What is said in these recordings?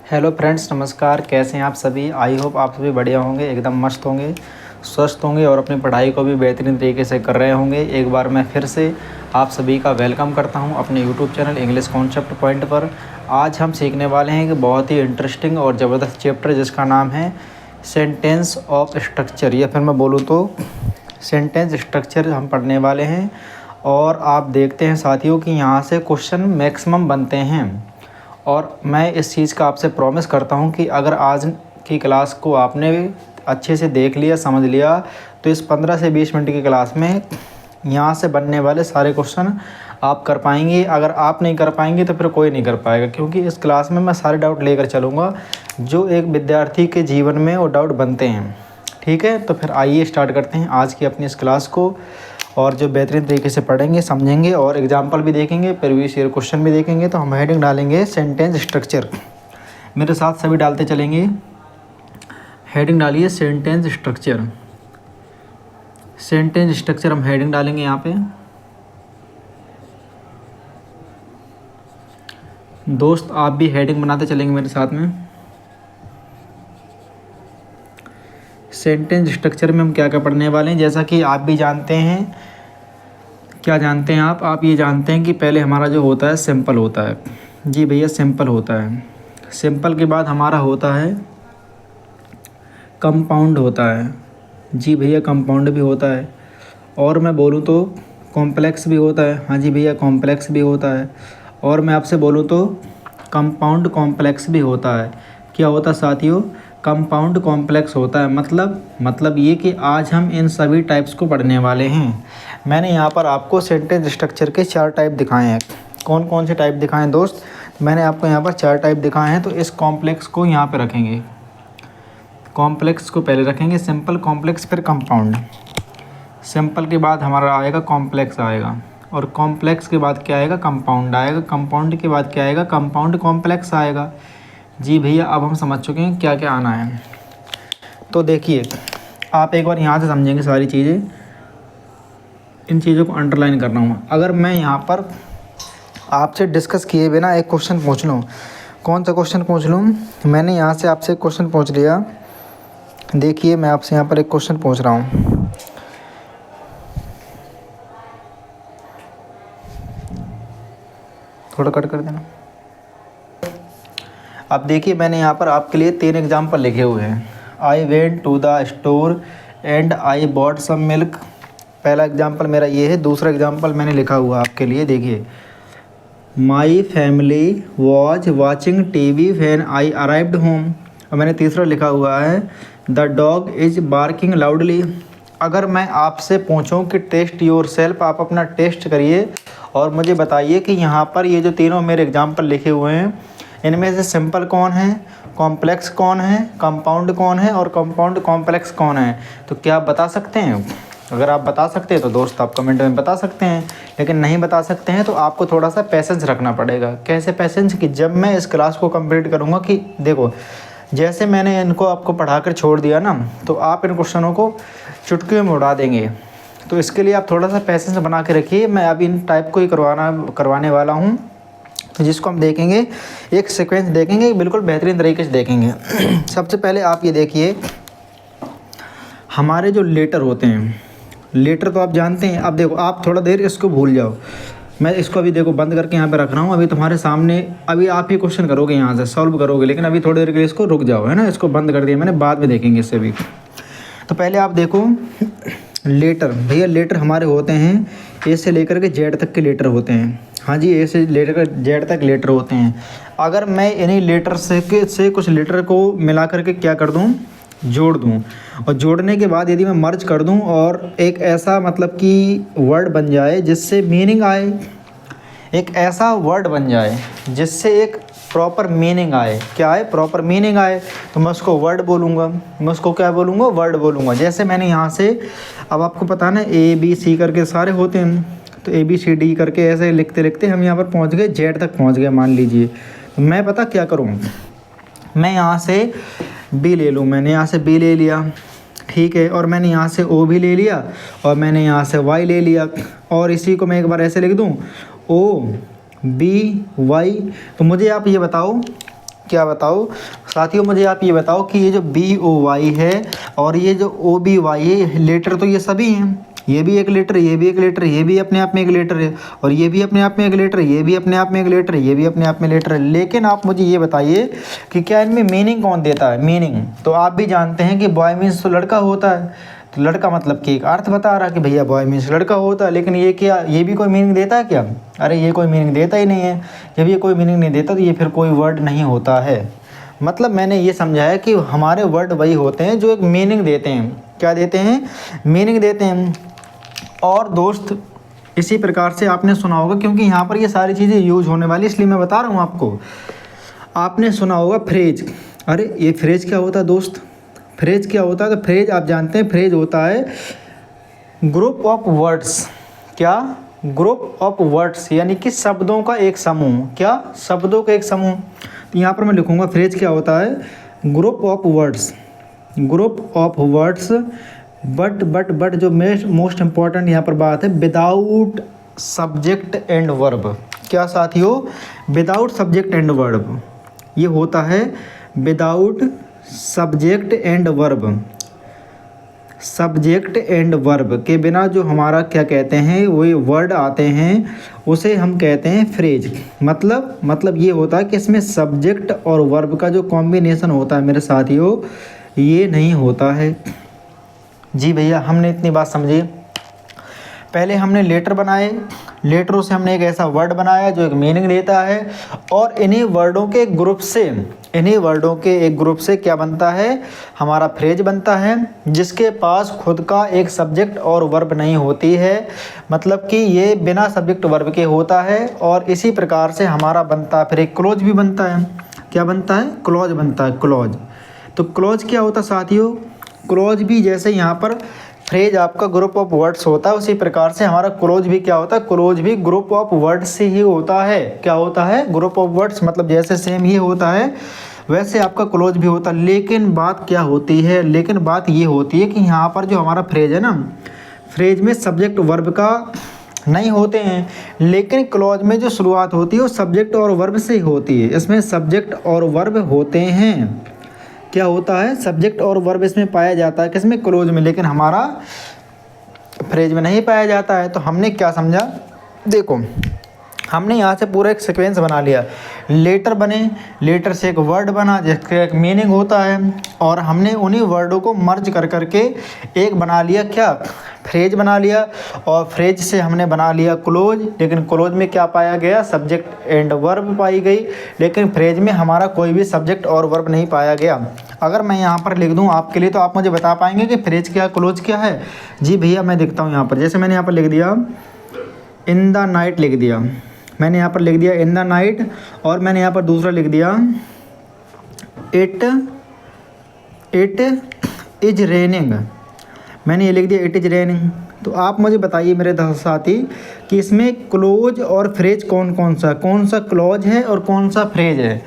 Hello friends, नमस्कार। कैसे हैं आप सभी? आई होप आप सभी बढ़िया होंगे, एकदम मस्त होंगे, स्वस्थ होंगे और अपनी पढ़ाई को भी बेहतरीन तरीके से कर रहे होंगे। एक बार मैं फिर से आप सभी का वेलकम करता हूं अपने YouTube channel English concept point पर। आज हम सीखने वाले हैं कि बहुत ही इंटरेस्टिंग और ज़बरदस्त चैप्टर जिसका नाम है सेंटेंस ऑफ स्ट्रक्चर, या फिर मैं बोलूँ तो सेंटेंस स्ट्रक्चर हम पढ़ने वाले हैं। और आप देखते हैं साथियों कि यहाँ से क्वेश्चन मैक्सिमम बनते हैं। और मैं इस चीज़ का आपसे प्रॉमिस करता हूँ कि अगर आज की क्लास को आपने अच्छे से देख लिया, समझ लिया, तो इस 15 से 20 मिनट की क्लास में यहाँ से बनने वाले सारे क्वेश्चन आप कर पाएंगे। अगर आप नहीं कर पाएंगे तो फिर कोई नहीं कर पाएगा, क्योंकि इस क्लास में मैं सारे डाउट लेकर चलूँगा जो एक विद्यार्थी के जीवन में वो डाउट बनते हैं। ठीक है, तो फिर आइए स्टार्ट करते हैं आज की अपनी इस क्लास को, और जो बेहतरीन तरीके से पढ़ेंगे, समझेंगे और एग्जाम्पल भी देखेंगे, प्रीवियस ईयर क्वेश्चन भी देखेंगे। तो हम हेडिंग डालेंगे सेंटेंस स्ट्रक्चर। मेरे साथ सभी डालते चलेंगे। हेडिंग डालिए सेंटेंस स्ट्रक्चर। सेंटेंस स्ट्रक्चर हम हेडिंग डालेंगे यहाँ पे। दोस्त आप भी हेडिंग बनाते चलेंगे मेरे साथ में। सेंटेंस स्ट्रक्चर में हम क्या क्या पढ़ने वाले हैं, जैसा कि आप भी जानते हैं। क्या जानते हैं आप ये जानते हैं कि पहले हमारा जो होता है सिंपल होता है। जी भैया, सिंपल होता है। सिंपल के बाद हमारा होता है कंपाउंड होता है। जी भैया, कंपाउंड भी होता है। और मैं बोलूँ तो कॉम्प्लेक्स भी होता है। हाँ जी भैया, कॉम्प्लेक्स भी होता है। और मैं आपसे बोलूँ तो कंपाउंड कॉम्प्लेक्स भी होता है। क्या होता है साथियों? कंपाउंड कॉम्प्लेक्स होता है। मतलब ये कि आज हम इन सभी टाइप्स को पढ़ने वाले हैं। मैंने यहाँ पर आपको सेंटेंस स्ट्रक्चर के 4 टाइप दिखाए हैं। कौन कौन से टाइप दिखाएं दोस्त? मैंने आपको यहाँ पर 4 टाइप दिखाए हैं। तो इस कॉम्प्लेक्स को यहाँ पे रखेंगे। कॉम्प्लेक्स को पहले रखेंगे, सिंपल, कॉम्प्लेक्स, फिर कंपाउंड। सिंपल के बाद हमारा आएगा कॉम्प्लेक्स आएगा, और कॉम्प्लेक्स के बाद क्या आएगा? कंपाउंड आएगा। कंपाउंड के बाद क्या आएगा? कंपाउंड कॉम्प्लेक्स आएगा। जी भैया, अब हम समझ चुके हैं क्या क्या आना है। तो देखिए, आप एक बार यहाँ से समझेंगे सारी चीज़ें। इन चीज़ों को अंडरलाइन करना हूँ। अगर मैं यहाँ पर आपसे डिस्कस किए बिना एक क्वेश्चन पूछ लूँ, कौन सा क्वेश्चन पूछ लूँ? मैंने यहाँ से आपसे क्वेश्चन पूछ लिया। देखिए, मैं आपसे यहाँ पर एक क्वेश्चन पूछ रहा हूँ। थोड़ा कट कर देना। अब देखिए, मैंने यहाँ पर आपके लिए 3 एग्जाम्पल लिखे हुए हैं। I went to the store and I bought some milk. पहला एग्जाम्पल मेरा ये है। दूसरा एग्जाम्पल मैंने लिखा हुआ आपके लिए, देखिए, my family was watching TV when I arrived home. और मैंने तीसरा लिखा हुआ है, the dog is barking loudly. अगर मैं आपसे पूछूं कि टेस्ट योर सेल्फ, आप अपना टेस्ट करिए और मुझे बताइए कि यहाँ पर ये जो तीनों मेरे एग्जाम्पल लिखे हुए हैं, इनमें से सिंपल कौन है, कॉम्प्लेक्स कौन है, कंपाउंड कौन है और कंपाउंड कॉम्प्लेक्स कौन है? तो क्या आप बता सकते हैं? अगर आप बता सकते हैं तो दोस्त आप कमेंट में बता सकते हैं, लेकिन नहीं बता सकते हैं तो आपको थोड़ा सा पैसेंस रखना पड़ेगा। कैसे पैसेंस? कि जब मैं इस क्लास को कंप्लीट करूँगा, कि देखो, जैसे मैंने इनको आपको पढ़ा कर छोड़ दिया ना, तो आप इन क्वेश्चनों को चुटकी में उड़ा देंगे। तो इसके लिए आप थोड़ा सा पैसेंस बना के रखिए। मैं अब इन टाइप को ही करवाने वाला हूँ, तो जिसको हम देखेंगे, एक सीक्वेंस देखेंगे, बिल्कुल बेहतरीन तरीके से देखेंगे। सबसे पहले आप ये देखिए, हमारे जो लेटर होते हैं, लेटर तो आप जानते हैं। अब देखो, आप थोड़ा देर इसको भूल जाओ। मैं इसको अभी देखो बंद करके यहाँ पे रख रहा हूँ। अभी तुम्हारे सामने, अभी आप ही क्वेश्चन करोगे, यहाँ से सॉल्व करोगे, लेकिन अभी थोड़ी देर के लिए इसको रुक जाओ, है ना। इसको बंद कर दिया मैंने, बाद में देखेंगे इससे भी। तो पहले आप देखो लेटर। भैया, लेटर हमारे होते हैं ए से लेकर के जेड तक के लेटर होते हैं। हाँ जी, ए से लेकर जेड तक लेटर होते हैं। अगर मैं इन्हीं लेटर से कुछ लेटर को मिला करके क्या कर दूँ, जोड़ दूँ, और जोड़ने के बाद यदि मैं मर्ज कर दूँ और एक ऐसा मतलब कि वर्ड बन जाए जिससे मीनिंग आए, एक ऐसा वर्ड बन जाए जिससे एक प्रॉपर मीनिंग आए। क्या आए? प्रॉपर मीनिंग आए। तो मैं उसको वर्ड बोलूँगा। मैं उसको क्या बोलूँगा? वर्ड बोलूँगा। जैसे मैंने यहाँ से, अब आपको पता ना, ए बी सी करके सारे होते हैं, तो ए बी सी डी करके ऐसे लिखते लिखते हम यहाँ पर पहुँच गए, जेड तक पहुँच गए मान लीजिए। तो मैं पता क्या करूँ, मैं यहाँ से बी ले लूँ। मैंने यहाँ से बी ले लिया, ठीक है, और मैंने यहाँ से ओ भी ले लिया, और मैंने यहाँ से वाई ले लिया, और इसी को मैं एक बार ऐसे लिख दूँ, ओ बी वाई। तो मुझे आप ये बताओ क्या बताओ साथियों, मुझे आप ये बताओ कि ये जो BOY है और ये जो OBY है, लेटर तो ये सभी हैं। ये भी एक लेटर, ये भी एक लेटर, ये भी अपने आप में एक लेटर है, और ये भी अपने आप में एक लेटर, ये भी अपने आप में एक लेटर, ये भी अपने आप में लेटर है। लेकिन आप मुझे ये बताइए कि क्या इनमें मीनिंग कौन देता है? मीनिंग तो आप भी जानते हैं कि बॉय मीन्स तो लड़का होता है, तो लड़का मतलब कि एक अर्थ बता रहा कि भैया बॉय मीन्स लड़का होता है। लेकिन ये क्या, ये भी कोई मीनिंग देता है क्या? अरे ये कोई मीनिंग देता ही नहीं है। जब ये कोई मीनिंग नहीं देता तो ये फिर कोई वर्ड नहीं होता है। मतलब मैंने ये समझा है कि हमारे वर्ड वही होते हैं जो एक मीनिंग देते हैं। क्या देते हैं? मीनिंग देते हैं। और दोस्त इसी प्रकार से आपने सुना होगा, क्योंकि यहाँ पर ये सारी चीज़ें यूज होने वाली, इसलिए मैं बता रहा हूँ आपको। आपने सुना होगा फ्रेज। अरे ये फ्रेज क्या होता है दोस्त? फ्रेज क्या होता है? तो फ्रेज आप जानते हैं, फ्रेज होता है ग्रुप ऑफ वर्ड्स। क्या? ग्रुप ऑफ वर्ड्स, यानी कि शब्दों का एक समूह। क्या? शब्दों का एक समूह। तो यहाँ पर मैं लिखूँगा फ्रेज क्या होता है? Group of words. Group of words. But जो मोस्ट इम्पॉर्टेंट यहाँ पर बात है, विदाउट सब्जेक्ट एंड वर्ब। क्या साथियों? Without subject and verb. ये होता है without subject and verb. Subject and verb के बिना जो हमारा क्या कहते हैं, वो वर्ड आते हैं, उसे हम कहते हैं फ्रेज। मतलब ये होता है कि इसमें सब्जेक्ट और वर्ब का जो कॉम्बिनेशन होता है मेरे साथियों, ये नहीं होता है। जी भैया, हमने इतनी बात समझी। पहले हमने लेटर बनाए, लेटरों से हमने एक ऐसा वर्ड बनाया जो एक मीनिंग देता है, और इन्हीं वर्डों के एक ग्रुप से क्या बनता है? हमारा फ्रेज बनता है, जिसके पास खुद का एक सब्जेक्ट और वर्ब नहीं होती है। मतलब कि ये बिना सब्जेक्ट वर्ब के होता है। और इसी प्रकार से हमारा बनता है फिर एक क्लोज भी बनता है। क्या बनता है? क्लोज बनता है। क्लोज। तो क्लोज क्या होता है साथियों? क्लोज भी जैसे यहाँ पर फ्रेज आपका ग्रुप ऑफ वर्ड्स होता है, उसी प्रकार से हमारा क्लोज भी क्या होता है? क्लोज भी ग्रुप ऑफ वर्ड्स से ही होता है। क्या होता है? Group of words. मतलब जैसे सेम ही होता है वैसे आपका क्लोज भी होता है। लेकिन बात क्या होती है? लेकिन बात ये होती है कि यहाँ पर जो हमारा फ्रेज है ना, फ्रेज में सब्जेक्ट वर्ब का नहीं होते हैं, लेकिन क्लोज में जो शुरुआत होती है वो सब्जेक्ट और वर्ब से ही होती है। इसमें सब्जेक्ट और वर्ब होते हैं। क्या होता है? सब्जेक्ट और वर्ब इसमें पाया जाता है। किसमें? क्लोज में। लेकिन हमारा फ्रेज में नहीं पाया जाता है। तो हमने क्या समझा? देखो, हमने यहाँ से पूरा एक सीक्वेंस बना लिया। लेटर बने, लेटर से एक वर्ड बना जिसका एक मीनिंग होता है, और हमने उन्हीं वर्डों को मर्ज कर करके एक बना लिया। क्या? फ्रेज बना लिया। और फ्रेज से हमने बना लिया क्लोज। लेकिन क्लोज में क्या पाया गया? सब्जेक्ट एंड वर्ब पाई गई। लेकिन फ्रेज में हमारा कोई भी सब्जेक्ट और वर्ब नहीं पाया गया। अगर मैं यहाँ पर लिख दूँ आपके लिए, तो आप मुझे बता पाएंगे कि फ्रेज क्या, क्लोज क्या है? जी भैया, मैं देखता हूँ यहाँ पर। जैसे मैंने यहाँ पर लिख दिया इन द नाइट, लिख दिया मैंने यहाँ पर लिख दिया इन द नाइट, और मैंने यहाँ पर दूसरा लिख दिया इट इज रेनिंग। मैंने ये लिख दिया इट इज रेनिंग। तो आप मुझे बताइए मेरे साथी कि इसमें क्लोज और फ्रेज कौन सा क्लोज है और कौन सा फ्रेज है?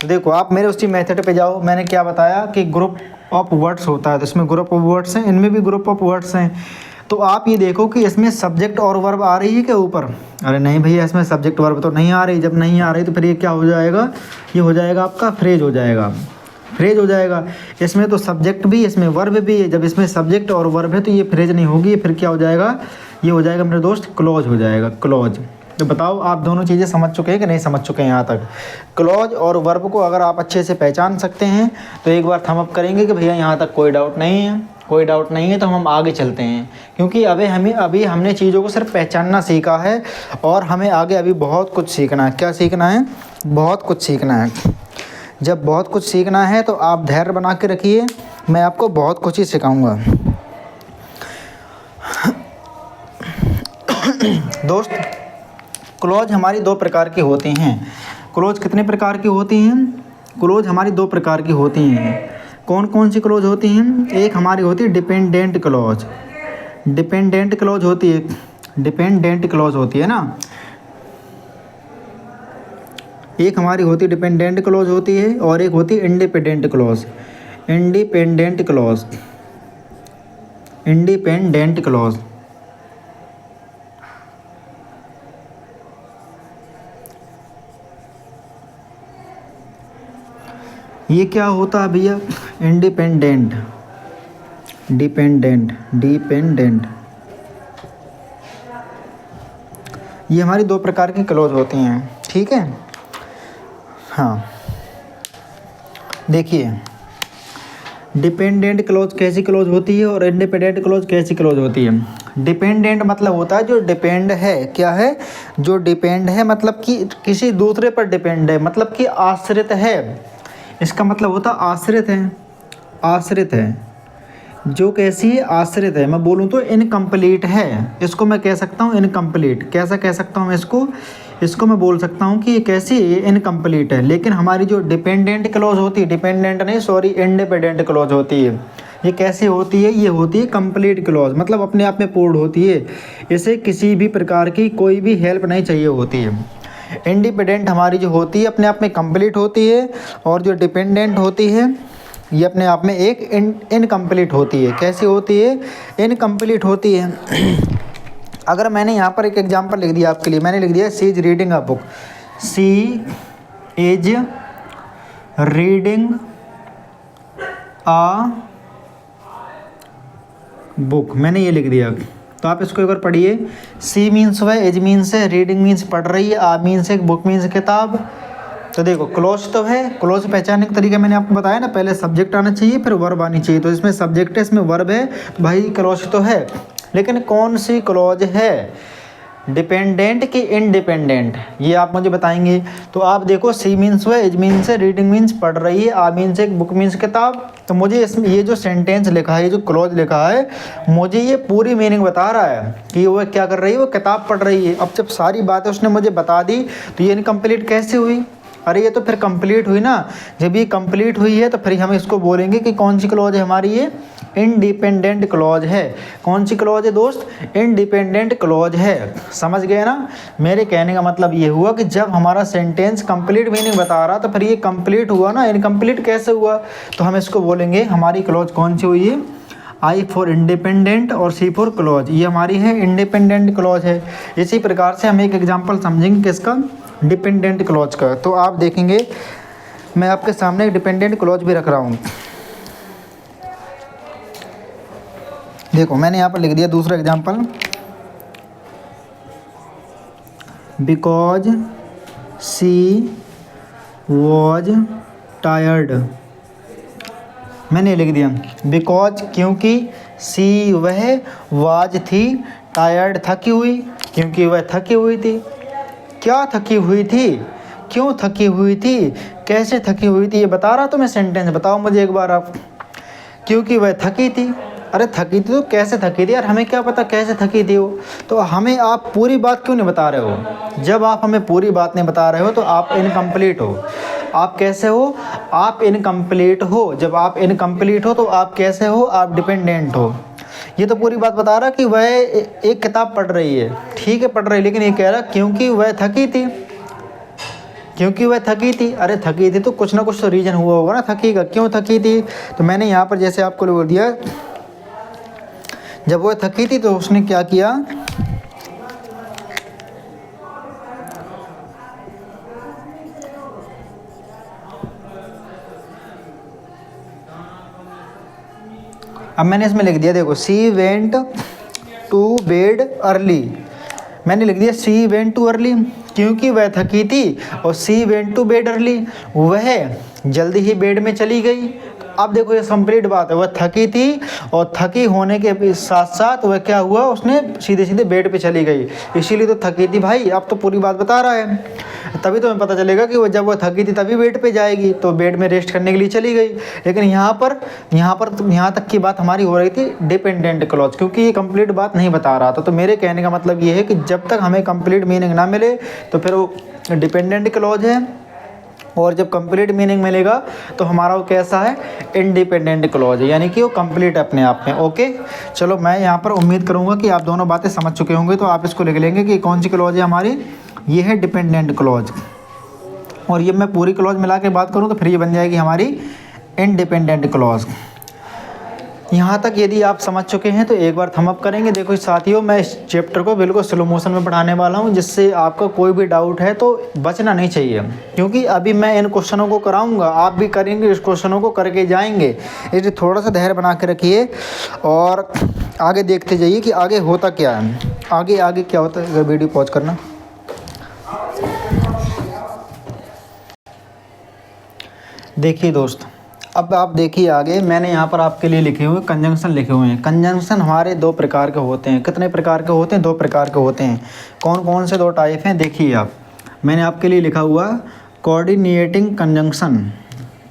देखो, आप मेरे उसी मेथड पे जाओ। मैंने क्या बताया कि ग्रुप ऑफ वर्ड्स होता है, तो इसमें ग्रुप ऑफ वर्ड्स हैं, इनमें भी ग्रुप ऑफ वर्ड्स हैं। तो आप ये देखो कि इसमें सब्जेक्ट और वर्ब आ रही है क्या ऊपर? अरे नहीं भैया, इसमें सब्जेक्ट वर्ब तो नहीं आ रही। जब नहीं आ रही तो फिर ये क्या हो जाएगा? ये हो जाएगा आपका फ्रेज हो जाएगा। फ्रेज हो जाएगा। इसमें तो सब्जेक्ट भी, इसमें वर्ब भी है। जब इसमें सब्जेक्ट और वर्ब है तो ये फ्रेज नहीं होगी, फिर क्या हो जाएगा? ये हो जाएगा मेरे दोस्त क्लोज हो जाएगा। क्लोज। तो बताओ, आप दोनों चीज़ें समझ चुके हैं कि नहीं समझ चुके हैं यहाँ तक? क्लोज और वर्ब को अगर आप अच्छे से पहचान सकते हैं तो एक बार थम अप करेंगे कि भैया यहाँ तक कोई डाउट नहीं है। कोई डाउट नहीं है तो हम आगे चलते हैं, क्योंकि अभी हमने चीज़ों को सिर्फ पहचानना सीखा है, और हमें आगे अभी बहुत कुछ सीखना है। क्या सीखना है? बहुत कुछ सीखना है। जब बहुत कुछ सीखना है तो आप धैर्य बना के रखिए, मैं आपको बहुत कुछ ही सिखाऊंगा। दोस्त, क्लोज हमारी दो प्रकार की होती हैं। क्लोज कितने प्रकार की होती हैं? क्लोज हमारी दो प्रकार की होती हैं। कौन कौन सी क्लोज होती हैं? एक हमारी होती है डिपेंडेंट क्लोज। डिपेंडेंट क्लोज होती है, डिपेंडेंट क्लोज होती है ना। एक हमारी होती है डिपेंडेंट क्लोज होती है, और एक होती है independent clause. Independent clause, independent clause. ये क्या होता है भैया? Independent, dependent, dependent. ये हमारी दो प्रकार की क्लॉज होती हैं, ठीक है। हाँ देखिए, डिपेंडेंट क्लॉज कैसी क्लॉज होती है और इंडिपेंडेंट क्लॉज कैसी क्लॉज होती है। डिपेंडेंट मतलब होता है जो डिपेंड है, क्या है? जो डिपेंड है, मतलब कि किसी दूसरे पर डिपेंड है, मतलब कि आश्रित है। इसका मतलब होता है आश्रित है, आश्रित है। जो कैसी है? आश्रित है। मैं बोलूँ तो इनकम्प्लीट है, इसको मैं कह सकता हूँ इनकम्प्लीट। कैसा कह सकता हूँ मैं इसको? इसको मैं बोल सकता हूँ कि ये कैसी है? इनकम्प्लीट है। लेकिन हमारी जो डिपेंडेंट क्लॉज होती है, डिपेंडेंट नहीं सॉरी, इंडिपेंडेंट क्लॉज होती है, ये कैसी होती है? ये होती है कंप्लीट क्लॉज, मतलब अपने आप में पूर्ण होती है। इसे किसी भी प्रकार की कोई भी हेल्प नहीं चाहिए होती है। इंडिपेंडेंट हमारी जो होती है अपने आप में कंप्लीट होती है, और जो डिपेंडेंट होती है ये अपने आप में एक इनकम्प्लीट होती है। कैसी होती है? इनकम्प्लीट होती है। अगर मैंने यहाँ पर एक एग्जांपल लिख दिया आपके लिए, मैंने लिख दिया she is reading a book. She is reading a book, मैंने ये लिख दिया। तो आप इसको एक बार पढ़िए। सी मीन्स वह, एज मीन्स है, रीडिंग मीन्स पढ़ रही है, आ मीन्स है, बुक मीन्स किताब। तो देखो क्लोज तो है, क्लोज पहचानने का तरीका मैंने आपको बताया ना, पहले सब्जेक्ट आना चाहिए फिर वर्ब आनी चाहिए। तो इसमें सब्जेक्ट है, इसमें वर्ब है, तो भाई क्लोज तो है। लेकिन कौन सी क्लोज है? डिपेंडेंट की इंडिपेंडेंट, ये आप मुझे बताएंगे। तो आप देखो, सी मीन्स वह, एज मीन्स है, रीडिंग मीन्स पढ़ रही है, आ मीन्स है, बुक मीन्स किताब। तो मुझे इसमें ये जो सेंटेंस लिखा है, ये जो क्लोज लिखा है, मुझे ये पूरी मीनिंग बता रहा है कि वह क्या कर रही है, वो किताब पढ़ रही है। अब जब सारी बातें उसने मुझे बता दी तो ये इनकम्प्लीट कैसे हुई? अरे ये तो फिर कंप्लीट हुई ना। जब ये कंप्लीट हुई है तो फिर हम इसको बोलेंगे कि कौन सी क्लॉज है हमारी? ये इंडिपेंडेंट क्लॉज है। कौन सी क्लॉज है दोस्त? इंडिपेंडेंट क्लॉज है। समझ गए ना? मेरे कहने का मतलब ये हुआ कि जब हमारा सेंटेंस कंप्लीट मीनिंग बता रहा तो फिर ये कंप्लीट हुआ ना, इनकम्प्लीट कैसे हुआ? तो हम इसको बोलेंगे हमारी क्लॉज कौन सी हुई है? आई फॉर इंडिपेंडेंट और सी फॉर क्लॉज, ये हमारी है इंडिपेंडेंट क्लॉज है। इसी प्रकार से हम एक एग्जाम्पल समझेंगे किसका? डिपेंडेंट क्लॉज का। तो आप देखेंगे मैं आपके सामने एक डिपेंडेंट क्लॉज भी रख रहा हूँ। देखो मैंने यहाँ पर लिख दिया दूसरा example, because she was tired. मैंने लिख दिया बिकॉज, क्योंकि, सी वह, वाज थी, टायर्ड थकी हुई, क्योंकि वह थकी हुई थी। क्या थकी हुई थी? क्यों थकी हुई थी? कैसे थकी हुई थी? ये बता रहा तो मैं सेंटेंस, बताओ मुझे एक बार आप। क्योंकि वह थकी थी। अरे थकी थी तो कैसे थकी थी यार? हमें क्या पता कैसे थकी थी वो? तो हमें आप पूरी बात क्यों नहीं बता रहे हो? जब आप हमें पूरी बात नहीं बता रहे हो तो आप इनकम्प्लीट हो। आप कैसे हो? आप इनकम्प्लीट हो। जब आप इनकम्प्लीट हो तो आप कैसे हो? आप डिपेंडेंट हो। ये तो पूरी बात बता रहा कि वह एक किताब पढ़ रही है, ठीक है पढ़ रही है, लेकिन ये कह रहा क्योंकि वह थकी थी, क्योंकि वह थकी थी। अरे थकी थी तो कुछ ना कुछ तो रीज़न हुआ होगा ना थकी का, क्यों थकी थी? तो मैंने यहाँ पर जैसे आपको बोल दिया, जब वह थकी थी तो उसने क्या किया? अब मैंने इसमें लिख दिया, देखो she went to bed early. मैंने लिख दिया सी वेंट टू अर्ली, क्योंकि वह थकी थी, और she went to bed early, वह जल्दी ही बेड में चली गई। अब देखो ये कंप्लीट बात है, वह थकी थी और थकी होने के साथ साथ वह क्या हुआ? उसने सीधे सीधे बेड पे चली गई, इसीलिए तो थकी थी भाई। अब तो पूरी बात बता रहा है, तभी तो हमें पता चलेगा कि वो जब वह थकी थी तभी बेड पे जाएगी, तो बेड में रेस्ट करने के लिए चली गई। लेकिन यहाँ तक की बात हमारी हो रही थी डिपेंडेंट क्लॉज, क्योंकि ये कंप्लीट बात नहीं बता रहा था। तो मेरे कहने का मतलब ये है कि जब तक हमें कंप्लीट मीनिंग ना मिले तो फिर वो डिपेंडेंट क्लॉज है, और जब कंप्लीट मीनिंग मिलेगा तो हमारा वो कैसा है? इंडिपेंडेंट क्लॉज है, यानी कि वो कंप्लीट है अपने आप में। ओके चलो, मैं यहाँ पर उम्मीद करूँगा कि आप दोनों बातें समझ चुके होंगे। तो आप इसको लिख लेंगे कि कौन सी क्लॉज है हमारी? ये है डिपेंडेंट क्लॉज। और ये मैं पूरी क्लॉज मिला के बात करूँ तो फिर ये बन जाएगी हमारी इंडिपेंडेंट क्लॉज। यहाँ तक यदि आप समझ चुके हैं तो एक बार थंब अप करेंगे। देखो साथियों, मैं इस चैप्टर को बिल्कुल स्लो मोशन में पढ़ाने वाला हूँ, जिससे आपका कोई भी डाउट है तो बचना नहीं चाहिए, क्योंकि अभी मैं इन क्वेश्चनों को कराऊंगा, आप भी करेंगे, इस क्वेश्चनों को करके जाएंगे। इसलिए थोड़ा सा धैर्य बना के रखिए और आगे देखते जाइए कि आगे होता क्या है, आगे क्या होता है। वीडियो पॉज करना। देखिए दोस्त, अब आप देखिए आगे, मैंने यहाँ पर आपके लिए लिखे हुए कंजंक्शन लिखे हुए हैं। कंजंक्शन हमारे दो प्रकार के होते हैं। कितने प्रकार के होते हैं? दो प्रकार के होते हैं। कौन कौन से दो टाइप हैं? देखिए आप, मैंने आपके लिए लिखा हुआ कोऑर्डिनेटिंग कंजंक्शन।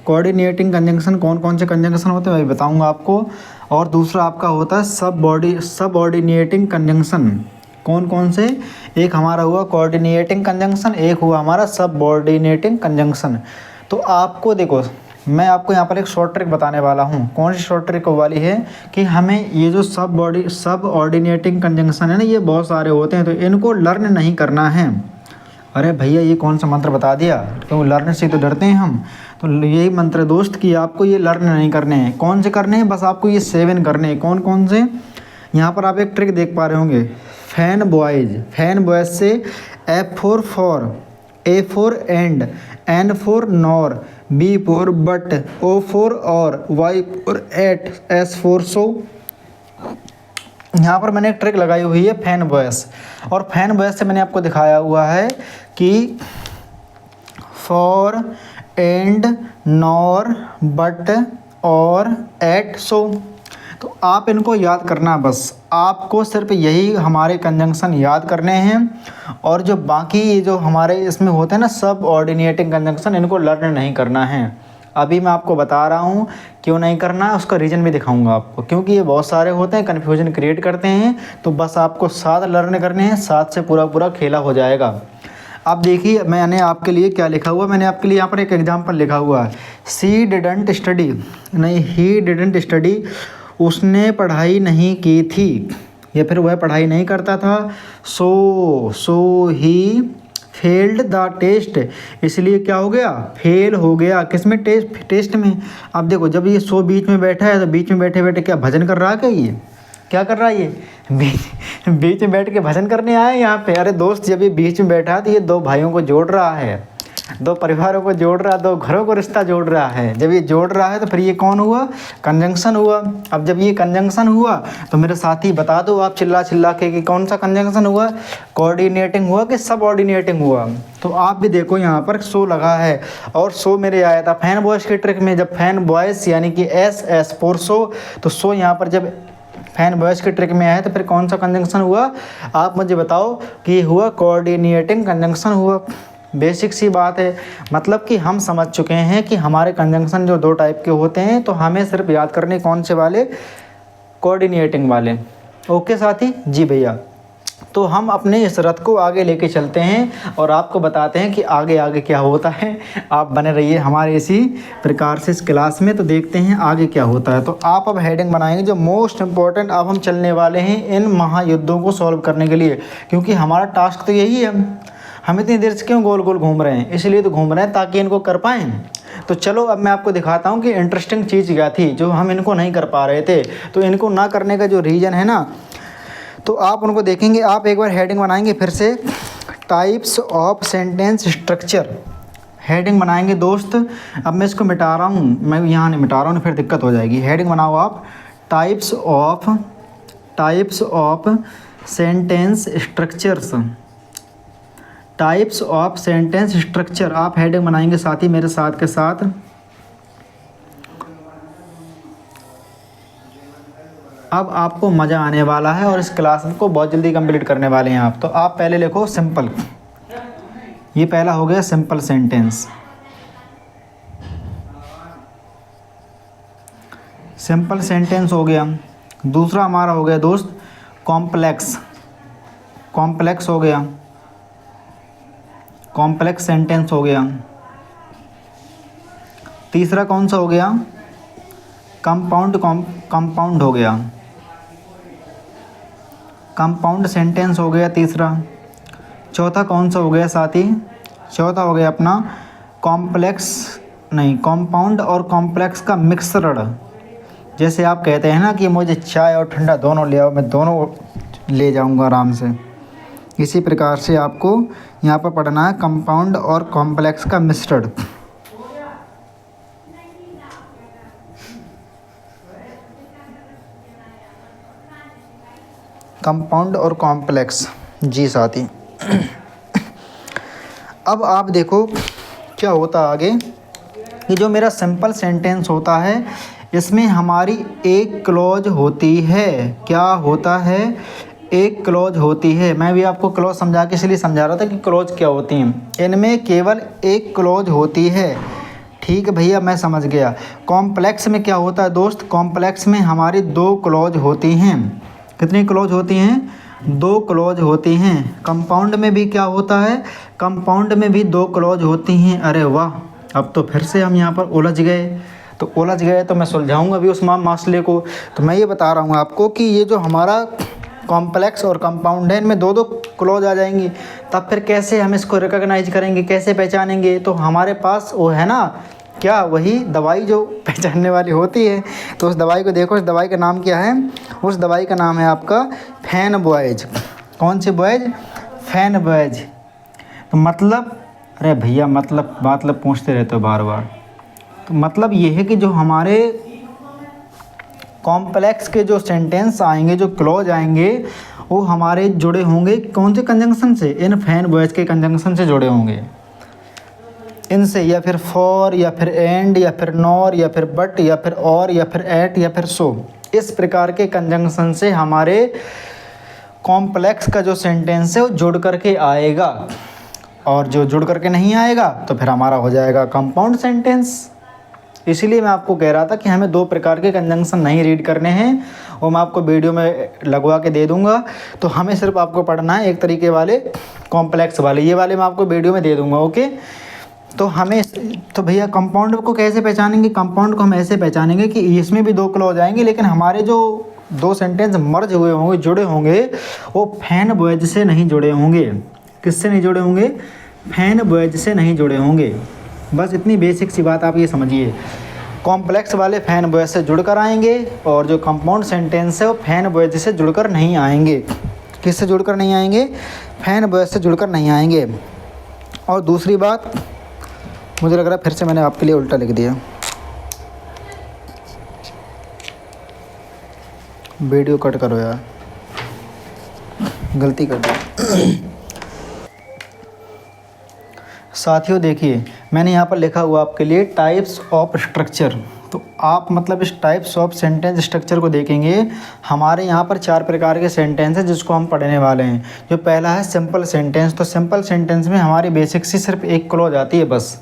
कोऑर्डिनेटिंग कंजंक्शन कौन कौन से कंजंक्शन होते हैं वही बताऊँगा आपको। और दूसरा आपका होता है सबऑर्डिनेटिंग कंजंक्शन। कौन कौन से? एक हमारा हुआ कोऑर्डिनेटिंग कंजंक्शन, एक हुआ हमारा सबऑर्डिनेटिंग कंजंक्शन। तो आपको देखो, मैं आपको यहाँ पर एक शॉर्ट ट्रिक बताने वाला हूँ। कौन सी शॉर्ट ट्रिक वाली है कि हमें ये जो सबऑर्डिनेटिंग कंजंक्शन है ना, ये बहुत सारे होते हैं, तो इनको लर्न नहीं करना है। अरे भैया ये कौन सा मंत्र बता दिया, क्योंकि लर्न से तो डरते हैं हम। तो यही मंत्र है दोस्त कि आपको ये लर्न नहीं करने हैं। कौन से करने हैं? बस आपको ये 7 करने हैं। कौन कौन से? यहाँ पर आप एक ट्रिक देख पा रहे होंगे, फैन बॉयज़ से F for A for and, N for nor, B for but, O for or, Y for at, S for so। यहाँ पर मैंने एक ट्रिक लगाई हुई है फैन बॉयस, और फैन बॉयस से मैंने आपको दिखाया हुआ है कि फॉर एंड नॉर बट और एट सो। तो आप इनको याद करना, बस आपको सिर्फ यही हमारे कंजंक्शन याद करने हैं। और जो बाकी जो हमारे इसमें होते हैं ना सब ऑर्डिनेटिंग कंजंक्शन, इनको लर्न नहीं करना है। अभी मैं आपको बता रहा हूँ क्यों नहीं करना है, उसका रीज़न भी दिखाऊंगा आपको, क्योंकि ये बहुत सारे होते हैं, कन्फ्यूजन क्रिएट करते हैं। तो बस आपको 7 लर्न करने हैं, 7 से पूरा खेला हो जाएगा। अब देखिए मैंने आपके लिए क्या लिखा हुआ, मैंने आपके लिए यहाँ पर एक एग्जाम्पल लिखा हुआ है। ही डिडंट स्टडी, उसने पढ़ाई नहीं की थी, या फिर वह पढ़ाई नहीं करता था। सो ही फेल्ड द टेस्ट, इसलिए क्या हो गया? फेल हो गया। किस में? टेस्ट में। अब देखो, जब ये सो बीच में बैठा है तो बीच में बैठे बैठे क्या भजन कर रहा है? क्या कर रहा है? ये बीच में बैठ के भजन करने आया है यहाँ पे। अरे दोस्त, जब ये बीच में बैठा है तो ये 2 भाइयों को जोड़ रहा है, 2 परिवारों को जोड़ रहा है, 2 घरों को रिश्ता जोड़ रहा है। जब ये जोड़ रहा है तो फिर ये कौन हुआ? कंजंक्शन हुआ। अब जब ये कंजंक्शन हुआ तो मेरे साथी बता दो आप चिल्ला के कि कौन सा कंजंक्शन हुआ? कोऑर्डिनेटिंग हुआ कि सबऑर्डिनेटिंग हुआ? तो आप भी देखो यहाँ पर सो लगा है, और सो मेरे आया था फैन बॉयज़ के ट्रिक में। जब फैन बॉयज़ यानी कि एस फॉर सो, तो सो यहाँ पर जब फैन बॉयज़ के ट्रिक में आया तो फिर कौन सा कंजंक्शन हुआ? आप मुझे बताओ कि हुआ कोऑर्डिनेटिंग कंजंक्शन हुआ। बेसिक सी बात है, मतलब कि हम समझ चुके हैं कि हमारे कंजंक्शन जो 2 टाइप के होते हैं, तो हमें सिर्फ याद करने कौन से वाले? कोऑर्डिनेटिंग वाले। ओके साथी जी भैया, तो हम अपने इस रथ को आगे लेके चलते हैं और आपको बताते हैं कि आगे क्या होता है। आप बने रहिए हमारे इसी प्रकार से इस क्लास में, तो देखते हैं आगे क्या होता है। तो आप अब हेडिंग बनाएंगे जो मोस्ट इम्पॉर्टेंट। अब हम चलने वाले हैं इन महायुद्धों को सॉल्व करने के लिए, क्योंकि हमारा टास्क तो यही है। हम इतनी देर से क्यों गोल गोल घूम रहे हैं? इसलिए तो घूम रहे हैं ताकि इनको कर पाएँ। तो चलो अब मैं आपको दिखाता हूँ कि इंटरेस्टिंग चीज़ क्या थी जो हम इनको नहीं कर पा रहे थे। तो इनको ना करने का जो रीज़न है ना, तो आप उनको देखेंगे। आप एक बार हेडिंग बनाएंगे फिर से, types of sentence structure. Heading बनाएंगे दोस्त। अब मैं इसको मिटा रहा हूँ, मैं यहाँ नहीं मिटा रहा हूँ, फिर दिक्कत हो जाएगी। हेडिंग बनाओ आप, types of sentence structures. Types of sentence structure आप हेडिंग बनाएंगे साथ ही मेरे साथ के साथ। अब आपको मज़ा आने वाला है और इस क्लास को बहुत जल्दी कंप्लीट करने वाले हैं आप। तो आप पहले लिखो सिंपल, ये पहला हो गया सिंपल सेंटेंस। सिंपल सेंटेंस हो गया। दूसरा हमारा हो गया दोस्त कॉम्प्लेक्स हो गया, कॉम्प्लेक्स सेंटेंस हो गया। तीसरा कौन सा हो गया? कंपाउंड हो गया, कंपाउंड सेंटेंस हो गया तीसरा। चौथा कौन सा हो गया साथी? चौथा हो गया अपना कंपाउंड और कॉम्प्लेक्स का मिश्रण। जैसे आप कहते हैं ना कि मुझे चाय और ठंडा दोनों ले आओ, मैं दोनों ले जाऊंगा आराम से। इसी प्रकार से आपको यहाँ पर पढ़ना है कंपाउंड और कॉम्प्लेक्स का मिश्रण। कंपाउंड और कॉम्प्लेक्स, जी साथी। अब आप देखो क्या होता आगे कि जो मेरा सिंपल सेंटेंस होता है इसमें हमारी एक क्लॉज होती है। क्या होता है? एक क्लॉज होती है। मैं भी आपको क्लॉज समझा के इसलिए समझा रहा था कि क्लॉज क्या होती हैं। इनमें केवल एक क्लॉज होती है। ठीक है भैया, मैं समझ गया। कॉम्प्लेक्स में क्या होता है दोस्त? कॉम्प्लेक्स में हमारी दो क्लॉज होती हैं। कितनी क्लॉज होती हैं? दो क्लॉज होती हैं। कंपाउंड में भी क्या होता है? कंपाउंड में भी दो क्लॉज होती हैं। अरे वाह, अब तो फिर से हम यहाँ पर उलझ गए। तो उलझ गए तो मैं सुलझाऊंगा भी उस मसले को। तो मैं ये बता रहा हूँ आपको कि ये जो हमारा कॉम्प्लेक्स और कंपाउंड है इनमें दो दो क्लॉज आ जाएंगी। तब फिर कैसे हम इसको रिकॉग्नाइज करेंगे, कैसे पहचानेंगे? तो हमारे पास वो है ना, क्या, वही दवाई जो पहचानने वाली होती है। तो उस दवाई को देखो, उस दवाई का नाम क्या है? उस दवाई का नाम है आपका फेनबोएज। कौन सी बॉयज? फेनबोएज। तो मतलब, अरे भैया मतलब पूछते रहते हो बार बार। तो मतलब ये है कि जो हमारे कॉम्प्लेक्स के जो सेंटेंस आएंगे, जो क्लॉज आएंगे, वो हमारे जुड़े होंगे कौन से कंजंक्शन से? इन फेनबोएज के कंजंक्शन से जुड़े होंगे। इनसे, या फिर फॉर, या फिर एंड, या फिर नॉर, या फिर बट, या फिर और, या फिर एट, या फिर सो। इस प्रकार के कंजंक्शन से हमारे कॉम्प्लेक्स का जो सेंटेंस है वो जुड़ करके आएगा। और जो जुड़ करके नहीं आएगा तो फिर हमारा हो जाएगा कंपाउंड सेंटेंस। इसीलिए मैं आपको कह रहा था कि हमें दो प्रकार के कंजंक्शन नहीं रीड करने हैं, वो मैं आपको वीडियो में लगवा के दे दूंगा। तो हमें सिर्फ आपको पढ़ना है एक तरीके वाले, कॉम्प्लेक्स वाले। ये वाले मैं आपको वीडियो में दे दूंगा, ओके। तो हमें, तो भैया कंपाउंड को कैसे पहचानेंगे? कंपाउंड को हम ऐसे पहचानेंगे कि इसमें भी दो क्लॉज आएंगे, लेकिन हमारे जो दो सेंटेंस मर्ज हुए होंगे, जुड़े होंगे, वो फेनबोएज से नहीं जुड़े होंगे। किससे नहीं जुड़े होंगे? फेनबोएज से नहीं जुड़े होंगे। बस इतनी बेसिक सी बात आप ये समझिए। कॉम्प्लेक्स वाले फेनबोएज से जुड़कर आएंगे और जो कंपाउंड सेंटेंस है वो फेनबोएज से जुड़कर नहीं आएंगे। किससे जुड़कर नहीं आएंगे? फेनबोएज से जुड़कर नहीं आएंगे। और दूसरी बात, मुझे लग रहा है फिर से मैंने आपके लिए उल्टा लिख दिया। वीडियो कट करो यार, गलती कर दी। साथियों देखिए, मैंने यहाँ पर लिखा हुआ आपके लिए टाइप्स ऑफ स्ट्रक्चर। तो आप मतलब इस टाइप्स ऑफ सेंटेंस स्ट्रक्चर को देखेंगे। हमारे यहाँ पर चार प्रकार के सेंटेंस हैं जिसको हम पढ़ने वाले हैं। जो पहला है सिंपल सेंटेंस। तो सिंपल सेंटेंस में हमारी बेसिक सी सिर्फ एक क्लॉज आती है बस।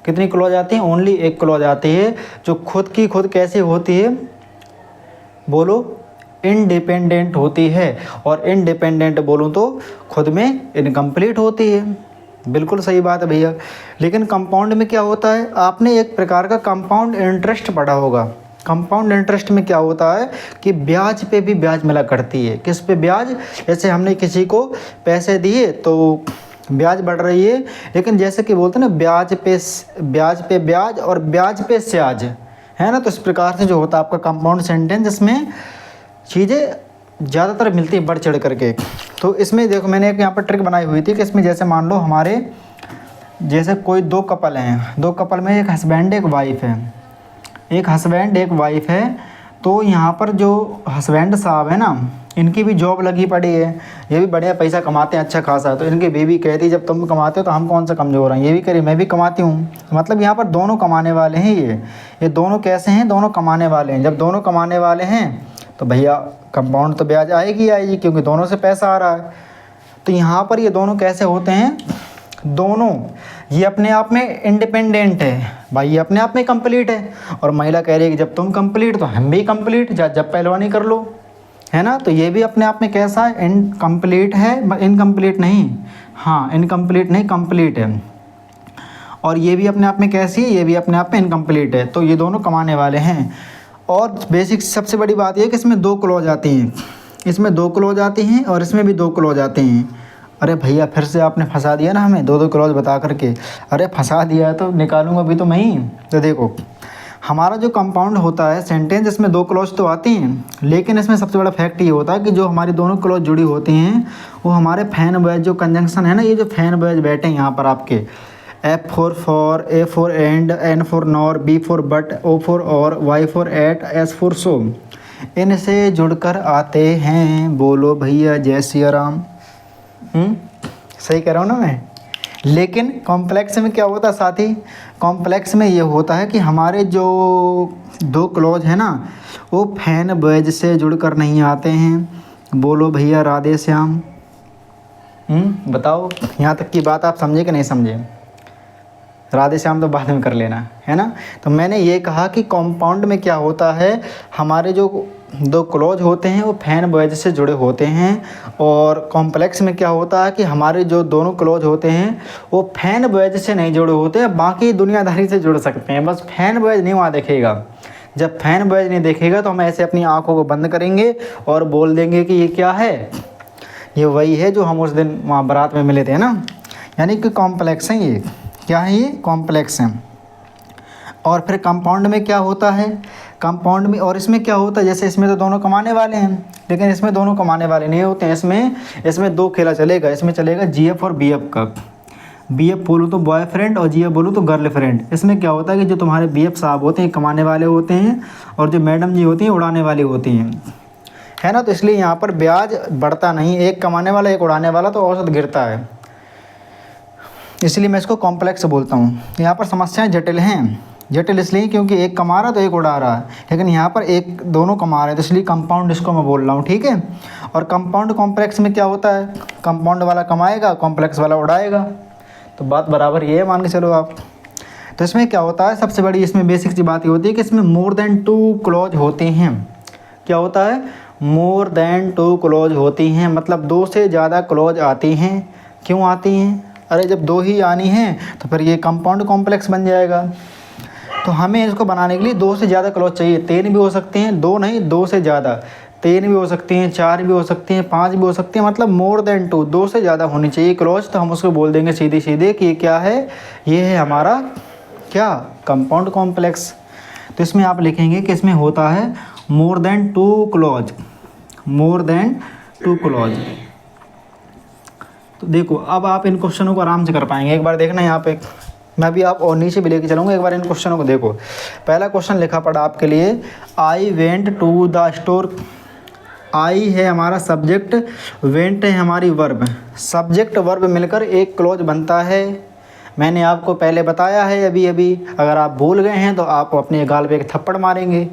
कितनी क्लॉज आती है? ओनली एक क्लॉज आती है, जो खुद की खुद कैसे होती है? बोलो, इंडिपेंडेंट होती है। और इंडिपेंडेंट बोलूँ तो खुद में इनकम्प्लीट होती है। बिल्कुल सही बात है भैया। लेकिन कंपाउंड में क्या होता है? आपने एक प्रकार का कंपाउंड इंटरेस्ट पढ़ा होगा। कंपाउंड इंटरेस्ट में क्या होता है कि ब्याज पे भी ब्याज मिला करती है। किस पे ब्याज? जैसे हमने किसी को पैसे दिए तो ब्याज बढ़ रही है, लेकिन जैसे कि बोलते हैं ना, ब्याज पे ब्याज और ब्याज पे स्याज, है ना। तो इस प्रकार से जो होता है आपका कंपाउंड सेंटेंस, जिसमें चीज़ें ज़्यादातर मिलती है बढ़ चढ़ करके। तो इसमें देखो, मैंने एक यहाँ पर ट्रिक बनाई हुई थी कि इसमें जैसे मान लो हमारे जैसे कोई दो कपल हैं, दो कपल में एक हस्बैंड एक वाइफ है, एक हस्बैंड एक वाइफ है। तो यहाँ पर जो हस्बैंड साहब है ना, इनकी भी जॉब लगी पड़ी है, ये भी बढ़िया पैसा कमाते हैं अच्छा खासा। तो इनकी बीवी कहती है जब तुम कमाते हो तो हम कौन सा कमज़ोर हैं, ये भी करिए मैं भी कमाती हूँ। मतलब यहाँ पर दोनों कमाने वाले हैं। ये दोनों कैसे हैं? दोनों कमाने वाले हैं। जब दोनों कमाने वाले हैं तो भैया कंपाउंड तो ब्याज आएगी, क्योंकि दोनों से पैसा आ रहा है। तो यहाँ पर ये दोनों कैसे होते हैं? दोनों ये अपने आप में इंडिपेंडेंट है भाई, ये अपने आप में कंप्लीट है। और महिला कह रही है कि जब तुम कंप्लीट तो हम भी कंप्लीट, जब पहलवानी कर लो, है ना। तो ये भी अपने आप में कैसा है? इनकम्प्लीट है। इनकम्प्लीट नहीं, हाँ इनकम्प्लीट नहीं, कंप्लीट है। और ये भी अपने आप में कैसी है? ये भी अपने आप में इनकम्प्लीट है। तो ये दोनों कमाने वाले हैं। और बेसिक सबसे बड़ी बात यह है कि इसमें दो क्लॉज आती हैं, इसमें दो क्लॉज आती हैं और इसमें भी दो क्लॉज आते हैं। अरे भैया फिर से आपने फंसा दिया ना हमें, दो दो क्लॉज बता करके। अरे फंसा दिया है तो निकालूंगा भी तो मैं ही। तो देखो, हमारा जो कंपाउंड होता है सेंटेंस, इसमें दो क्लॉज तो आती हैं, लेकिन इसमें सबसे बड़ा फैक्ट ये होता है कि जो हमारी दोनों क्लॉज जुड़ी होती हैं वो हमारे फैन बॉयज जो कंजंक्शन है ना, ये जो फैन बॉयज बैठे हैं यहाँ पर आपके F for, A for and, N for nor, B for but, O for or, Y for yet, S for so, इनसे जुड़कर आते हैं। बोलो भैया जय सिया राम। सही कह रहा हूँ ना मैं? लेकिन कॉम्प्लेक्स में क्या होता है साथी? कॉम्प्लेक्स में ये होता है कि हमारे जो दो क्लॉज है ना वो फैन बॉयज से जुड़कर नहीं आते हैं। बोलो भैया राधे श्याम। बताओ यहाँ तक की बात आप समझे कि नहीं समझे? राधे श्याम तो बाद में कर लेना, है ना। तो मैंने ये कहा कि कंपाउंड में क्या होता है, हमारे जो दो क्लॉज होते हैं वो फैन बॉयज से जुड़े होते हैं, और कॉम्प्लेक्स में क्या होता है कि हमारे जो दोनों क्लॉज होते हैं वो फैन बॉयज से नहीं जुड़े होते हैं, बाकी दुनियादारी से जुड़ सकते हैं, बस फैन बॉयज नहीं वहाँ देखेगा। जब फैन बॉयज नहीं देखेगा तो हम ऐसे अपनी आँखों को बंद करेंगे और बोल देंगे कि ये क्या है, ये वही है जो हम उस दिन वहाँ बारात में मिले थे ना। यानी कि कॉम्प्लेक्स हैं ये। क्या है ये? कॉम्प्लेक्स हैं। और फिर कंपाउंड में क्या होता है? कंपाउंड में और इसमें क्या होता है, जैसे इसमें तो दोनों कमाने वाले हैं, लेकिन इसमें दोनों कमाने वाले नहीं होते हैं। इसमें दो खेला चलेगा। इसमें चलेगा GF और BF का। BF बोलूँ तो बॉयफ्रेंड और GF बोलूँ तो गर्लफ्रेंड। इसमें क्या होता है कि जो तुम्हारे BF साहब होते हैं कमाने वाले होते हैं, और जो मैडम जी होती हैं उड़ाने वाली होती हैं, है ना। तो इसलिए यहाँ पर ब्याज बढ़ता नहीं, एक कमाने वाला एक उड़ाने वाला, तो औसत गिरता है। इसलिए मैं इसको कॉम्प्लेक्स बोलता हूँ। यहाँ पर समस्याएं जटिल हैं। जटिल इसलिए क्योंकि एक कमा रहा तो एक उड़ा रहा है, लेकिन यहाँ पर एक दोनों कमा रहे हैं, तो इसलिए कंपाउंड इसको मैं बोल रहा हूँ, ठीक है। और कंपाउंड कॉम्प्लेक्स में क्या होता है, कंपाउंड वाला कमाएगा, कॉम्प्लेक्स वाला उड़ाएगा, तो बात बराबर ये है, मान के चलो आप। तो इसमें क्या होता है, सबसे बड़ी इसमें बेसिक सी बात ये होती है कि इसमें मोर देन 2 क्लॉज होते हैं। क्या होता है? मोर देन 2 क्लॉज होती हैं, मतलब 2 से ज़्यादा क्लॉज आती हैं। क्यों आती हैं? अरे जब 2 ही आनी हैं तो फिर ये कंपाउंड कॉम्प्लेक्स बन जाएगा। तो हमें इसको बनाने के लिए 2 से ज़्यादा क्लॉज चाहिए। 3 भी हो सकते हैं, 2 नहीं 2 से ज़्यादा, 3 भी हो सकती हैं, 4 भी हो सकती हैं, 5 भी हो सकती हैं, मतलब मोर देन 2, 2 से ज़्यादा होनी चाहिए क्लॉज। तो हम उसको बोल देंगे सीधे सीधे कि ये क्या है, ये है हमारा क्या, कंपाउंड कॉम्प्लेक्स। तो इसमें आप लिखेंगे कि इसमें होता है more than 2 clause, more than 2 clause. तो देखो अब आप इन क्वेश्चनों को आराम से कर पाएंगे। एक बार देखना यहाँ पे, मैं भी आप और नीचे भी लेके चलूँगा, एक बार इन क्वेश्चनों को देखो। पहला क्वेश्चन लिखा पड़ा आपके लिए, I went to the store. आई है हमारा सब्जेक्ट, वेंट है हमारी वर्ब। सब्जेक्ट वर्ब मिलकर एक क्लॉज बनता है। मैंने आपको पहले बताया है अभी अभी, अगर आप भूल गए हैं तो आप अपने गाल पे एक थप्पड़ मारेंगे,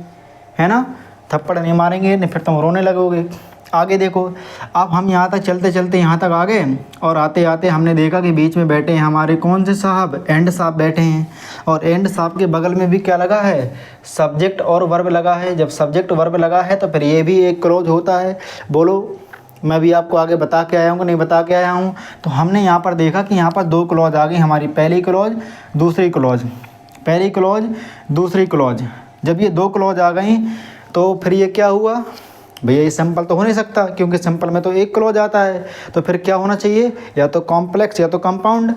है ना। थप्पड़ नहीं मारेंगे नहीं फिर तुम रोने लगोगे। आगे देखो, अब हम यहाँ तक चलते चलते यहाँ तक आ गए, और आते आते हमने देखा कि बीच में बैठे हैं हमारे कौन से साहब, एंड साहब बैठे हैं, और एंड साहब के बगल में भी क्या लगा है, सब्जेक्ट और वर्ब लगा है। जब सब्जेक्ट वर्ब लगा है तो फिर ये भी एक क्लॉज होता है। बोलो, मैं भी आपको आगे बता के आया हूँ कि नहीं बता के आया हूँ। तो हमने यहाँ पर देखा कि यहाँ पर 2 क्लॉज आ गई हमारी, पहली क्लॉज दूसरी क्लॉज, पहली क्लॉज दूसरी क्लॉज। जब ये 2 क्लॉज आ गई तो फिर ये क्या हुआ भैया, ये सिंपल तो हो नहीं सकता, क्योंकि सिंपल में तो एक क्लॉज आता है। तो फिर क्या होना चाहिए, या तो कॉम्प्लेक्स या तो कंपाउंड,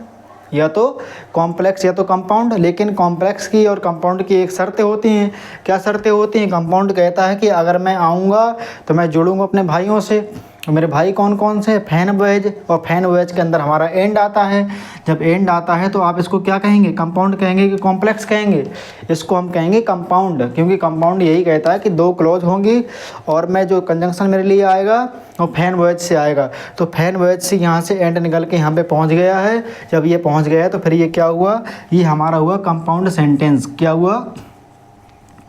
या तो कॉम्प्लेक्स या तो कंपाउंड। लेकिन कॉम्प्लेक्स की और कंपाउंड की एक शर्तें होती हैं। क्या शर्तें होती हैं? कंपाउंड कहता है कि अगर मैं आऊँगा तो मैं जुड़ूंगा अपने भाइयों से। मेरे भाई कौन कौन से? फैन बॉयज, और फैन बॉयज के अंदर हमारा एंड आता है। जब एंड आता है तो आप इसको क्या कहेंगे, कंपाउंड कहेंगे कि कॉम्प्लेक्स कहेंगे? इसको हम कहेंगे कंपाउंड, क्योंकि कंपाउंड यही कहता है कि 2 क्लॉज होंगी, और मैं जो कंजंक्शन मेरे लिए आएगा वो फैन बॉयज से आएगा। तो फैन बॉयज से यहाँ से एंड निकल के यहाँ पे पहुँच गया है। जब ये पहुँच गया तो फिर ये क्या हुआ, ये हमारा हुआ कंपाउंड सेंटेंस। क्या हुआ?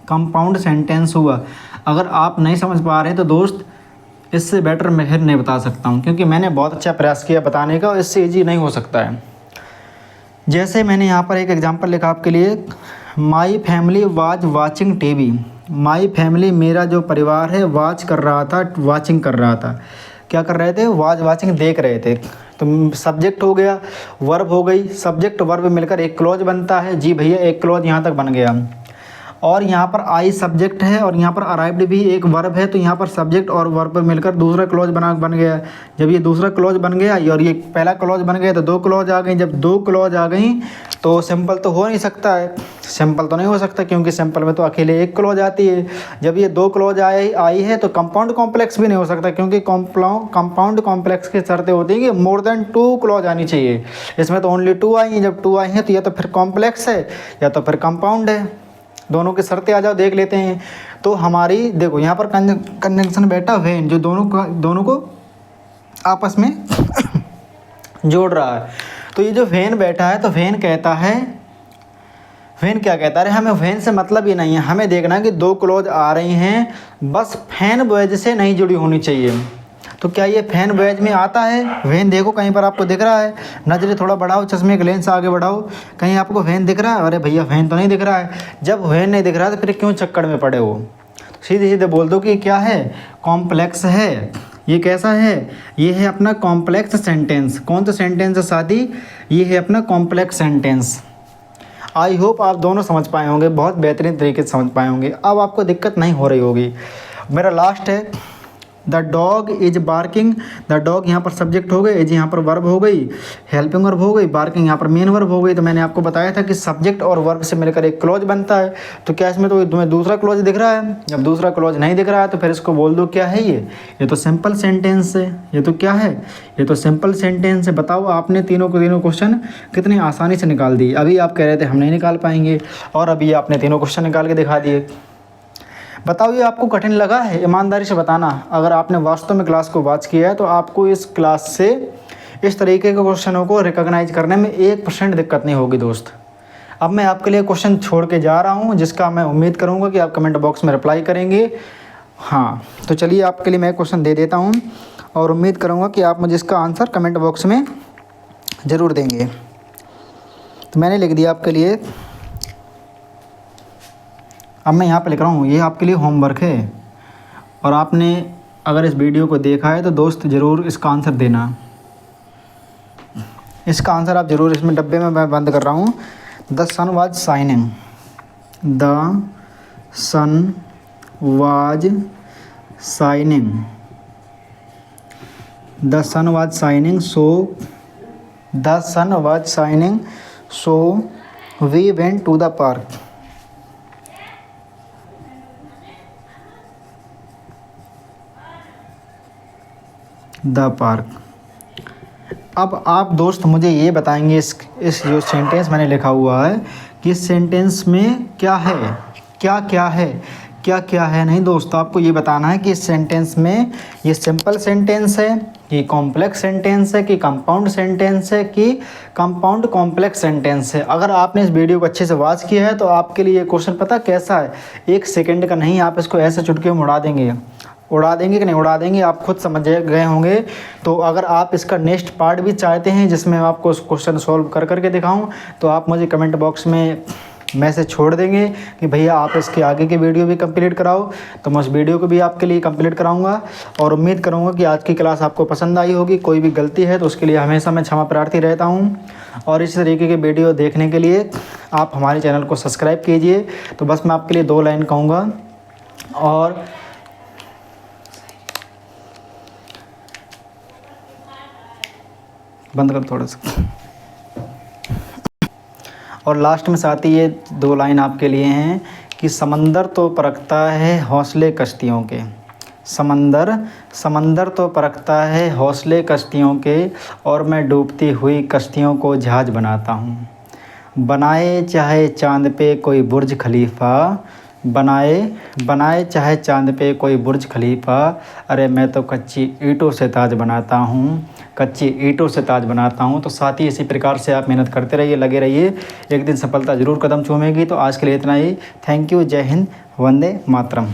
कंपाउंड सेंटेंस हुआ। अगर आप नहीं समझ पा रहे तो दोस्त, इससे बेटर मैं फिर नहीं बता सकता हूँ, क्योंकि मैंने बहुत अच्छा प्रयास किया बताने का, और इससे ईजी नहीं हो सकता है। जैसे मैंने यहाँ पर एक एग्जांपल लिखा आपके लिए, my family was watching TV. My family, मेरा जो परिवार है, वाच कर रहा था, वाचिंग कर रहा था। क्या कर रहे थे? वाज वाचिंग, देख रहे थे। तो सब्जेक्ट हो गया, वर्ब हो गई, सब्जेक्ट वर्ब मिलकर एक क्लॉज बनता है। जी भैया, एक क्लॉज यहाँ तक बन गया। और यहाँ पर आई सब्जेक्ट है, और यहाँ पर अराइव्ड भी एक वर्ब है, तो यहाँ पर सब्जेक्ट और वर्ब मिलकर दूसरा क्लॉज बन गया। जब ये दूसरा क्लॉज बन गया और ये पहला क्लॉज बन गया तो 2 क्लॉज आ गई। जब 2 क्लॉज आ गई तो सिंपल तो हो नहीं सकता है, सिंपल तो नहीं हो सकता, क्योंकि सिंपल में तो अकेले एक क्लॉज आती है। जब ये 2 क्लॉज आई है तो कंपाउंड कॉम्प्लेक्स भी नहीं हो सकता, क्योंकि कंपाउंड कॉम्प्लेक्स की शर्तें होती हैं कि मोर देन 2 क्लॉज आनी चाहिए। इसमें तो ओनली 2 आई हैं। जब 2 आई हैं तो या तो फिर कॉम्प्लेक्स है या तो फिर कंपाउंड है। दोनों की शर्तें आ जाओ, देख लेते हैं। तो हमारी देखो यहाँ पर कंजंक्शन बैठा वेन, जो दोनों को आपस में जोड़ रहा है। तो ये जो वेन बैठा है, तो वेन कहता है, वेन क्या कहता है, हमें वेन से मतलब ही नहीं है, हमें देखना है कि 2 क्लॉज आ रही हैं, बस फैन वेज से नहीं जुड़ी होनी चाहिए। तो क्या ये फैन वेज में आता है? वेन देखो कहीं पर आपको दिख रहा है? नजरें थोड़ा बढ़ाओ, चश्मे के लेंस आगे बढ़ाओ, कहीं आपको वेन दिख रहा है? अरे भैया वेन तो नहीं दिख रहा है। जब वेन नहीं दिख रहा है तो फिर क्यों चक्कर में पड़े हो? सीधे सीधे बोल दो कि क्या है, कॉम्प्लेक्स है। ये कैसा है? ये है अपना कॉम्प्लेक्स सेंटेंस। कौन सा सेंटेंस है साथी? ये है अपना कॉम्प्लेक्स सेंटेंस। आई होप आप दोनों समझ पाए होंगे, बहुत बेहतरीन तरीके से समझ पाए होंगे। अब आपको दिक्कत नहीं हो रही होगी। मेरा लास्ट है, the dog is barking. The dog यहाँ पर सब्जेक्ट हो गए, इज यहाँ पर वर्ब हो गई, हेल्पिंग वर्ब हो गई, बार्किंग यहाँ पर मेन वर्ब हो गई। तो मैंने आपको बताया था कि सब्जेक्ट और वर्ब से मिलकर एक क्लॉज बनता है। तो क्या इसमें तो तुम्हें दूसरा क्लॉज दिख रहा है? जब दूसरा क्लॉज नहीं दिख रहा है तो फिर इसको बोल दो क्या है ये तो सिंपल सेंटेंस है। ये तो क्या है? ये तो सिंपल सेंटेंस है। बताओ, आपने तीनों क्वेश्चन कितनी आसानी से निकाल दिए। अभी आप कह रहे थे हम नहीं निकाल पाएंगे, और अभी आपने तीनों क्वेश्चन निकाल के दिखा दिए। बताओ, ये आपको कठिन लगा है? ईमानदारी से बताना। अगर आपने वास्तव में क्लास को वॉच किया है तो आपको इस क्लास से इस तरीके के क्वेश्चनों को रिकॉग्नाइज करने में 1% दिक्कत नहीं होगी दोस्त। अब मैं आपके लिए क्वेश्चन छोड़ के जा रहा हूँ, जिसका मैं उम्मीद करूँगा कि आप कमेंट बॉक्स में रिप्लाई करेंगे। हाँ, तो चलिए आपके लिए मैं क्वेश्चन दे देता हूँ, और उम्मीद करूँगा कि आप मुझे इसका आंसर कमेंट बॉक्स में ज़रूर देंगे। तो मैंने लिख दिया आपके लिए। अब मैं यहाँ पे लिख रहा हूँ, ये आपके लिए होमवर्क है, और आपने अगर इस वीडियो को देखा है तो दोस्त ज़रूर इसका आंसर देना। इसका आंसर आप ज़रूर इसमें डब्बे में मैं बंद कर रहा हूँ। The sun was shining. The sun was shining. The sun was shining so the sun was shining so we went to the park. The park. अब आप दोस्त मुझे ये बताएंगे, इस जो सेंटेंस मैंने लिखा हुआ है कि इस सेंटेंस में क्या है, क्या क्या है, क्या क्या है। नहीं दोस्त, आपको ये बताना है कि इस सेंटेंस में ये सिंपल सेंटेंस है कि कॉम्प्लेक्स सेंटेंस है कि कंपाउंड सेंटेंस है कि कंपाउंड कॉम्प्लेक्स सेंटेंस है। अगर आपने इस वीडियो को अच्छे से वॉच किया है तो आपके लिए ये क्वेश्चन पता कैसा है, 1 सेकंड का नहीं, आप इसको ऐसे चुटकी में उड़ा देंगे कि नहीं उड़ा देंगे, आप खुद समझ गए होंगे। तो अगर आप इसका नेक्स्ट पार्ट भी चाहते हैं जिसमें मैं आपको उस क्वेश्चन सॉल्व कर करके दिखाऊं, तो आप मुझे कमेंट बॉक्स में मैसेज छोड़ देंगे कि भैया आप इसके आगे की वीडियो भी कंप्लीट कराओ। तो मैं उस वीडियो को भी आपके लिए कंप्लीट कराऊंगा, और उम्मीद करूंगा कि आज की क्लास आपको पसंद आई होगी। कोई भी गलती है तो उसके लिए हमेशा मैं क्षमा प्रार्थी रहता हूं, और इस तरीके के वीडियो देखने के लिए आप हमारे चैनल को सब्सक्राइब कीजिए। तो बस मैं आपके लिए 2 लाइन कहूँगा, और बंद कर थोड़ा सा, और लास्ट में साथ ही ये 2 लाइन आपके लिए हैं कि समंदर तो परखता है हौसले कश्तियों के। समंदर तो परखता है हौसले कश्तियों के, और मैं डूबती हुई कश्तियों को जहाज बनाता हूँ। बनाए चाहे चांद पे कोई बुर्ज खलीफा, बनाए चाहे चांद पे कोई बुर्ज खलीफा, अरे मैं तो कच्ची ईंटों से ताज बनाता हूँ, कच्ची ईंटों से ताज बनाता हूँ। तो साथ ही इसी प्रकार से आप मेहनत करते रहिए, लगे रहिए, एक दिन सफलता ज़रूर कदम चूमेगी। तो आज के लिए इतना ही। Thank you. जय हिंद। वंदे मातरम।